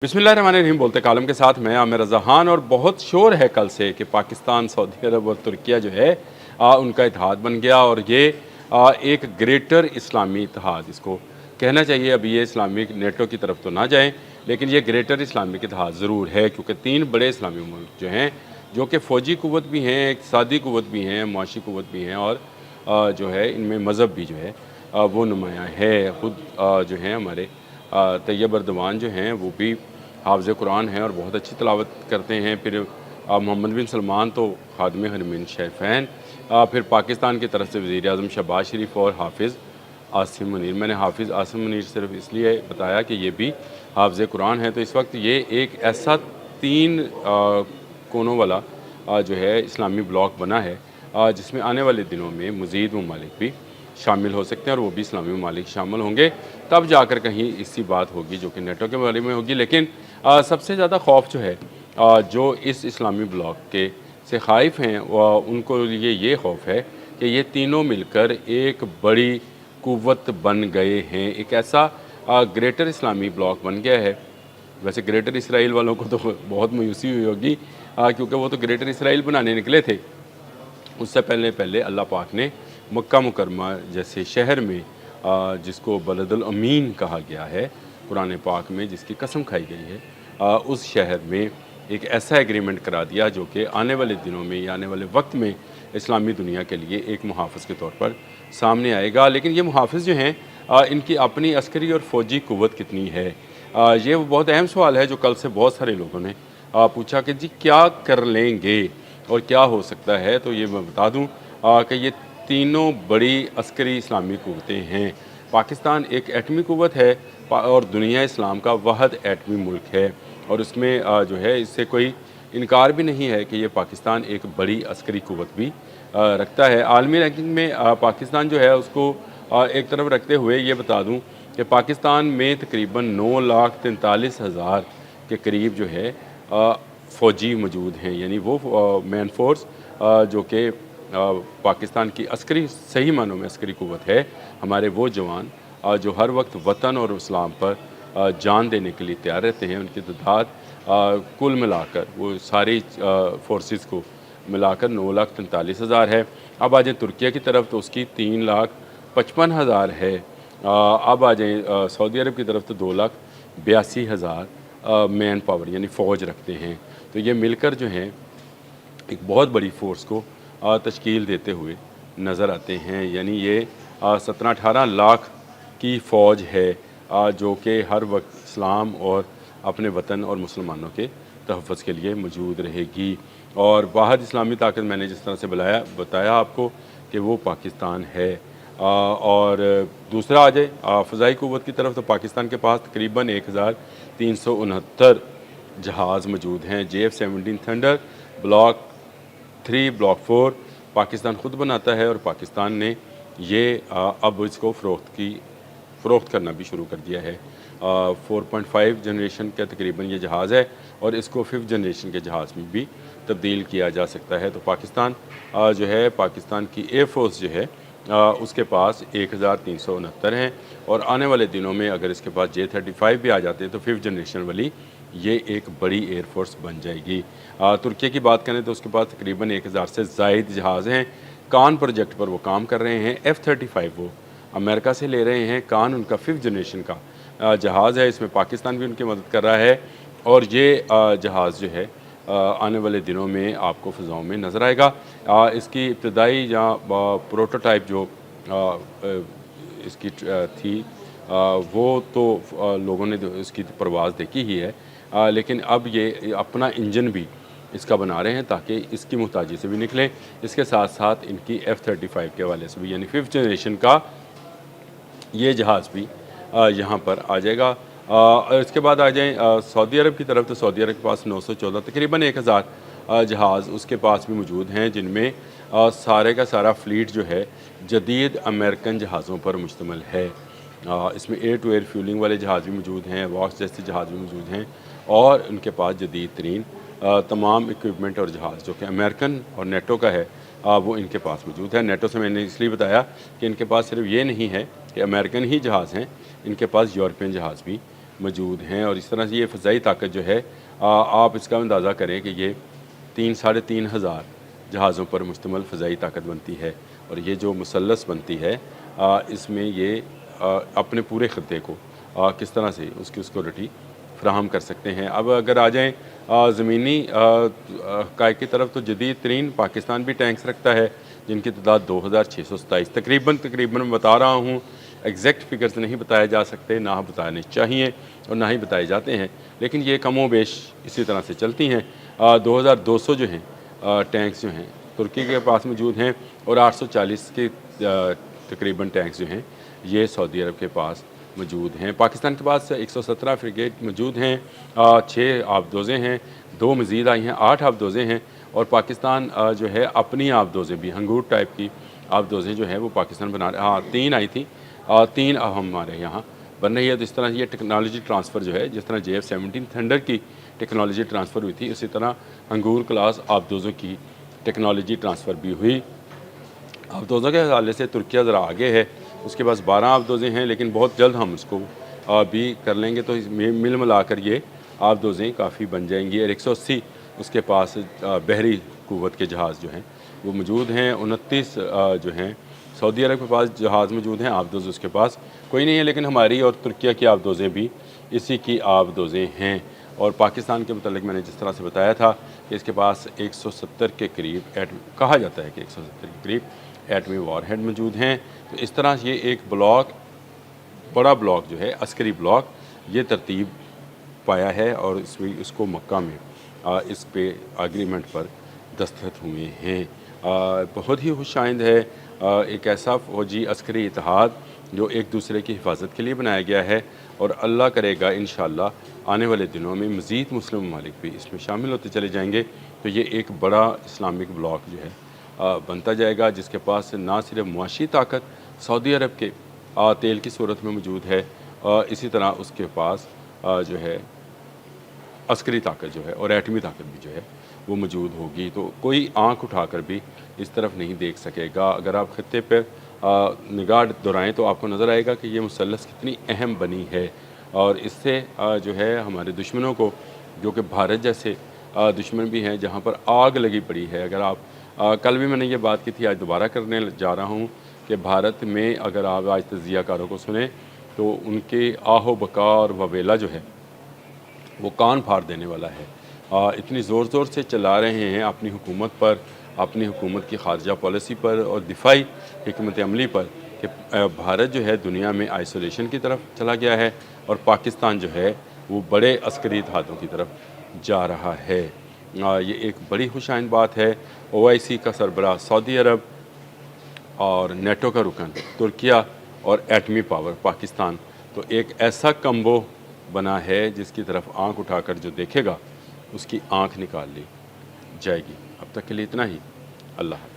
बिस्मिल्लाहिर्रहमानिर्रहीम बोलते कालम के साथ मैं आमिर रज़ा ख़ान। और बहुत शोर है कल से कि पाकिस्तान, सऊदी अरब और तुर्किया जो है उनका इत्तेहाद बन गया और ये एक ग्रेटर इस्लामी इत्तेहाद इसको कहना चाहिए। अभी ये इस्लामिक नेटो की तरफ तो ना जाएं, लेकिन ये ग्रेटर इस्लामिक इत्तेहाद ज़रूर है, क्योंकि तीन बड़े इस्लामी मुल्क जो हैं, जो कि फ़ौजी क़ुव्वत भी हैं, इक़्तिसादी क़ुव्वत भी हैं, मुआशी क़ुव्वत भी हैं और जो है इनमें मज़हब भी जो है वो नुमायाँ है। ख़ुद जो हैं हमारे तैयब अर्दवान जो हैं वो भी हाफ़िज़ कुरान हैं और बहुत अच्छी तिलावत करते हैं। फिर मोहम्मद बिन सलमान तो ख़ादिम हरमैन शरीफ़ैन, फिर पाकिस्तान की तरफ से वज़ीर आज़म शहबाज शरीफ और हाफ़िज़ आसिम मुनीर। मैंने हाफ़िज़ आसिम मुनीर सिर्फ इसलिए बताया कि ये भी हाफ़िज़ कुरान है। तो इस वक्त ये एक ऐसा तीन कोनों वाला जो है इस्लामी ब्लॉक बना है, जिसमें आने वाले दिनों में मज़ीद ममालिक भी शामिल हो सकते हैं और वो भी इस्लामी ममालिक शामिल होंगे, तब जाकर कहीं इसकी बात होगी जो कि नेटो के बारे में होगी। लेकिन सबसे ज़्यादा खौफ जो है जो इस इस्लामी ब्लॉक के से ख़ाइफ़ हैं, उनको लिए ये खौफ है कि ये तीनों मिलकर एक बड़ी क़ुव्वत बन गए हैं। एक ऐसा ग्रेटर इस्लामी ब्लॉक बन गया है। वैसे ग्रेटर इसराइल वालों को तो बहुत मायूसी हुई होगी, क्योंकि वो तो ग्रेटर इसराइल बनाने निकले थे। उससे पहले पहले अल्लाह पाक ने मक्का मुकरमा जैसे शहर में, जिसको बलदुल अमीन कहा गया है कुरान पाक में, जिसकी कसम खाई गई है, उस शहर में एक ऐसा एग्रीमेंट करा दिया जो कि आने वाले दिनों में या आने वाले वक्त में इस्लामी दुनिया के लिए एक मुहाफ़िज़ के तौर पर सामने आएगा। लेकिन ये मुहाफ़िज़ जो हैं, इनकी अपनी अस्करी और फ़ौजी क़ुव्वत कितनी है, ये वो बहुत अहम सवाल है जो कल से बहुत सारे लोगों ने पूछा कि जी क्या कर लेंगे और क्या हो सकता है। तो ये मैं बता दूँ कि ये तीनों बड़ी अस्करी इस्लामी क़ुव्वतें हैं। पाकिस्तान एक एटमी क़ुव्वत है और दुनिया इस्लाम का वाहिद एटमी मुल्क है, और उसमें जो है इससे कोई इनकार भी नहीं है कि ये पाकिस्तान एक बड़ी अस्करी क़ुव्वत भी रखता है। आलमी रैंकिंग में पाकिस्तान जो है उसको एक तरफ रखते हुए ये बता दूँ कि पाकिस्तान में तकरीबन 9,43,000 के करीब जो है फ़ौजी मौजूद हैं, यानी वो मैन फोर्स जो कि पाकिस्तान की अस्करी, सही मानों में अस्करी क़ुव्वत है। हमारे वो जवान जो हर वक्त वतन और इस्लाम पर जान देने के लिए तैयार रहते हैं, उनकी तादाद कुल मिलाकर वो सारी फोर्सेस को मिलाकर 9,43,000 है। अब आ जाए तुर्किया की तरफ तो उसकी 3,55,000 है। अब आ जाए सऊदी अरब की तरफ तो 2,82,000 मैन पावर यानी फ़ौज रखते हैं। तो ये मिलकर जो हैं एक बहुत बड़ी फ़ोर्स को तश्कील देते हुए नज़र आते हैं। यानी ये 17-18 लाख की फ़ौज है, जो कि हर वक्त इस्लाम और अपने वतन और मुसलमानों के तहफ़्फ़ुज़ के लिए मौजूद रहेगी। और वाहिद इस्लामी ताकत मैंने जिस तरह से बताया आपको कि वो पाकिस्तान है। और दूसरा आ जाए फ़ज़ाई क़ुव्वत की तरफ, तो पाकिस्तान के पास तकरीबन 1,369 जहाज़ मौजूद हैं। JF-17 thunder block 3, block 4 Pakistan ख़ुद बनाता है, और पाकिस्तान ने ये अब इसको फ़रोख्त करना भी शुरू कर दिया है। 4.5 जनरेशन का तकरीबन ये जहाज़ है, और इसको 5th जनरेशन के जहाज़ में भी तब्दील किया जा सकता है। तो पाकिस्तान जो है, पाकिस्तान की एयर फोर्स जो है उसके पास 1,369 हैं, और आने वाले दिनों में अगर इसके पास J-35 भी आ जाते हैं तो 5th जनरेशन वाली ये एक बड़ी एयर फोर्स बन जाएगी। तुर्की की बात करें तो उसके पास तकरीबन 1,000 से ज़ायद जहाज़ हैं। कान प्रोजेक्ट पर वो काम कर रहे हैं। F-35 वो अमेरिका से ले रहे हैं। कान उनका 5th जनरेशन का जहाज़ है। इसमें पाकिस्तान भी उनकी मदद कर रहा है, और ये जहाज़ जो है आने वाले दिनों में आपको फ़िज़ाओं में नज़र आएगा। इसकी इब्तदाई या प्रोटोटाइप जो इसकी थी, वो तो लोगों ने इसकी परवाज़ देखी ही है, लेकिन अब ये अपना इंजन भी इसका बना रहे हैं ताकि इसकी मुहताजी से भी निकलें। इसके साथ साथ इनकी F-35 के हवाले से भी, यानी 5th जनरेशन का ये जहाज़ भी यहाँ पर आ जाएगा। और इसके बाद आ जाएँ सऊदी अरब की तरफ, तो सऊदी अरब के पास 914 तकरीबन 1,000 जहाज़ उसके पास भी मौजूद हैं, जिनमें सारे का सारा फ्लीट जो है जदीद अमेरिकन जहाज़ों पर मुश्तमिल है। इसमें एयर टू एयर फ्यूलिंग वाले जहाज़ भी मौजूद हैं, वॉक्स जैसे जहाज़ भी मौजूद हैं, और उनके पास जदीद तरीन तमाम इक्विपमेंट और जहाज़ जो कि अमेरिकन और नेटो का है, वो इनके पास मौजूद है। नेटो से मैंने इसलिए बताया कि इनके पास सिर्फ ये नहीं है कि अमेरिकन ही जहाज़ हैं, इनके पास यूरोपियन जहाज़ भी मौजूद हैं। और इस तरह से ये फ़ज़ाई ताकत जो है आप इसका अंदाज़ा करें कि ये 3-3.5 हज़ार जहाज़ों पर मुश्तमिल फ़ज़ाई ताकत बनती है। और ये जो मुसल्लस बनती है इसमें ये अपने पूरे ख़त्ते को किस तरह से उसकी सिक्योरिटी फ़राहम कर सकते हैं। अब अगर आ जाएँ ज़मीनी काय की तरफ, तो जदीद तरीन पाकिस्तान भी टैंक्स रखता है जिनकी तादाद 2627 तकरीबन मैं बता रहा हूँ। एग्जैक्ट फिगर्स नहीं बताए जा सकते, ना बताने चाहिए और ना ही बताए जाते हैं, लेकिन ये कमो बेश इसी तरह से चलती हैं। 2200 जो हैं टैंक्स जो हैं तुर्की के पास मौजूद हैं और 840 के तकरीबन टैंक्स जो हैं ये सऊदी अरब के पास मौजूद हैं। पाकिस्तान के पास 117 फ्रिगेट मौजूद हैं, 6 आबदोज़ें हैं, 2 मज़ीद आई हैं, 8 आबदोज़ें हैं। और पाकिस्तान जो है अपनी आबदोज़ें भी हंगूर टाइप की आबदोज़ें जो हैं वो पाकिस्तान बना रहे, हाँ 3 आई थी, 3 अब हमारे यहाँ बन रही है। तो इस तरह ये टेक्नोलॉजी ट्रांसफ़र जो है, जिस तरह JF-17 थंडर की टेक्नोलॉजी ट्रांसफ़र हुई थी, उसी तरह हंगूर क्लास आबदोज़ों की टेक्नोलॉजी ट्रांसफ़र भी हुई। आबदोज़ों के हवाले से तुर्किया ज़रा आगे है, उसके पास 12 आबदोज़ें हैं, लेकिन बहुत जल्द हम उसको भी कर लेंगे। तो मिल मिलाकर ये आबदोज़ें काफ़ी बन जाएंगी। और 180 उसके पास बहरी क़ुव्वत के जहाज़ जो हैं वो मौजूद हैं। 29 जो हैं सऊदी अरब के पास जहाज़ मौजूद हैं, आबदोज़ उसके पास कोई नहीं है, लेकिन हमारी और तुर्किया की आबदोज़ें भी इसी की आबदोज़ें हैं। और पाकिस्तान के मतलब मैंने जिस तरह से बताया था कि इसके पास 170 के करीब कहा जाता है कि 170 के करीब एटमी वॉरहेड मौजूद हैं। तो इस तरह ये एक ब्लॉक, बड़ा ब्लॉक जो है अस्करी ब्लॉक, ये तरतीब पाया है और इसको मक्का में इस पे एग्रीमेंट पर दस्तखत हुए हैं। बहुत ही खुशाइंद है, एक ऐसा फ़ौजी अस्करी इत्तेहाद जो एक दूसरे की हिफाजत के लिए बनाया गया है। और अल्लाह करेगा इंशाअल्लाह आने वाले दिनों में मज़ीद मुस्लिम ममालिक भी इसमें शामिल होते चले जाएंगे। तो ये एक बड़ा इस्लामिक ब्लॉक जो है बनता जाएगा, जिसके पास ना सिर्फ मुआशी ताकत सऊदी अरब के तेल की सूरत में मौजूद है, इसी तरह उसके पास जो है अस्करी ताकत जो है और एटमी ताकत भी जो है वो मौजूद होगी। तो कोई आंख उठाकर भी इस तरफ नहीं देख सकेगा। अगर आप खत्ते पर निगाह दोहराएँ तो आपको नज़र आएगा कि ये मुसल्लस कितनी अहम बनी है। और इससे जो है हमारे दुश्मनों को, जो कि भारत जैसे दुश्मन भी हैं जहाँ पर आग लगी पड़ी है। अगर आप कल भी मैंने ये बात की थी, आज दोबारा करने जा रहा हूँ कि भारत में अगर आप आज तज़ियाकारों को सुने तो उनके आहो बका और वबेला जो है वो कान फाड़ देने वाला है। इतनी ज़ोर ज़ोर से चला रहे हैं अपनी हुकूमत पर, अपनी हुकूमत की खारजा पॉलिसी पर और दिफाई हिकमत अमली पर कि भारत जो है दुनिया में आइसोलेशन की तरफ चला गया है और पाकिस्तान जो है वो बड़े अस्करी इत्तेहादों की तरफ जा रहा है। ये एक बड़ी खुशाइन बात है। OIC का सरबराह सऊदी अरब और नेटो का रुकन तुर्किया और एटमी पावर पाकिस्तान, तो एक ऐसा कम्बो बना है जिसकी तरफ आंख उठाकर जो देखेगा उसकी आंख निकाल ली जाएगी। अब तक के लिए इतना ही। अल्लाह।